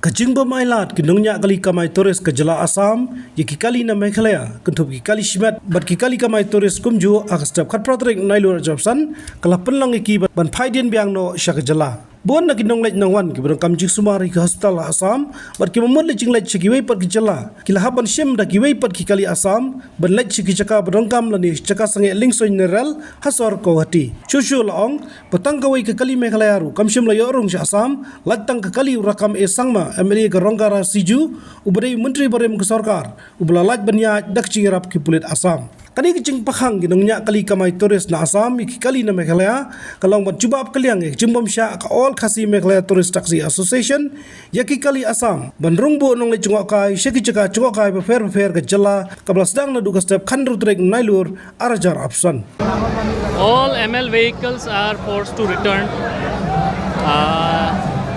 Kajingba mailat kinungnya kali kamai turis ke Jela Assam, yaki kali na Meghalaya, kentup ki kali shimat, bat ki kali kamai turis kumju akastap kat pratrik nailur jobsan, kala penlang iki ban phaidien biang no syaka Jela. Buan na kinong lej nangwan ki berang kamjik sumari ke hospital Assam, bat ki mamut lejing lej syaki wei pat ki Jela. Kila haban syem da ki wei pat ki kali Assam, ban lej syaki caka berangkam lani caka sange lingsoy nerel hasor kawati. Shushu laong, petang kawai ke kali Meghalaya ru, kamsyem layo orong sy Assam, latang ke kali rakam sangma MLA ke Ronggara Siju, ubadai Menteri Barem ke Sarkar, ubalalaj banya dak cingirap ki pulit Assam. Kani kecing pakhang ginungnya kali kamai turis na Assam iki kali na Meghalaya kalong ban jubab kaliang jimbom sya ka all khasi Meghalaya Tourist Taxi Association yaki kali Assam ban rungbu nong le chungok kai syaki chaka chungok kai befer ke Jela kabla sedang na duga step khandru trek nailur arajar option. All ML vehicles are forced to return.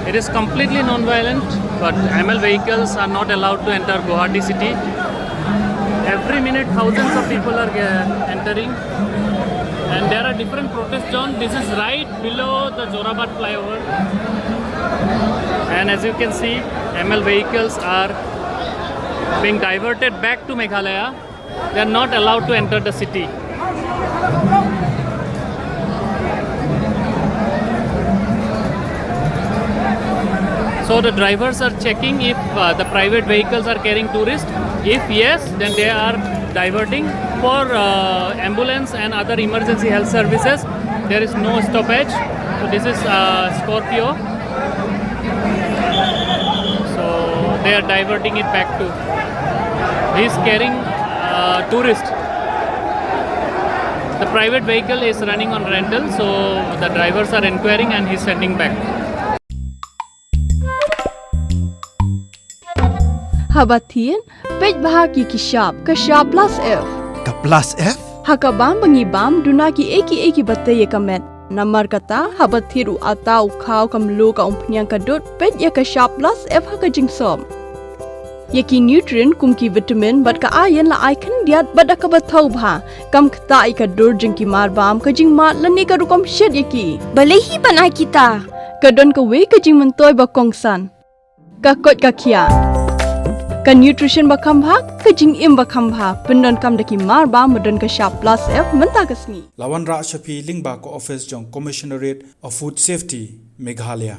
It is completely non-violent, but ML vehicles are not allowed to enter Guwahati city. Every minute thousands of people are entering, and there are different protest zones. This is right below the Jorabad flyover, and as you can see, ML vehicles are being diverted back to Meghalaya. They are not allowed to enter the city. So the drivers are checking if the private vehicles are carrying tourists. If yes, then they are diverting. For ambulance and other emergency health services, there is no stoppage. So this is Scorpio. So they are diverting it back to. He is carrying tourists. The private vehicle is running on rental, so the drivers are inquiring and he is sending back. Habatin, pej bahagi kishap, kashap plus F. Ka plus F? Hakabam bangibam dunaki eki bataye kamet. Namar kata habathiru atau khau kamlu ka umpnyang kadut pej ya kashap plus F hakajing som. Yaki nutrient kumki vitamin bat ka ayan la icon diat bada ka bathau bha kam kta ika dur jingki marbam kajing mat lani ka rukom shed yaki. Balehi banai kita. Kadon ka we kajing mentoy bakongsan. Kakot kakia. Ka nutrition bakam bha kajing im bakam bha pendon kam daki marba medon ka sharp plus F menta kasni. Lawan Ra Shafi Lingba ko office jong Commissionerate of Food Safety Meghalaya.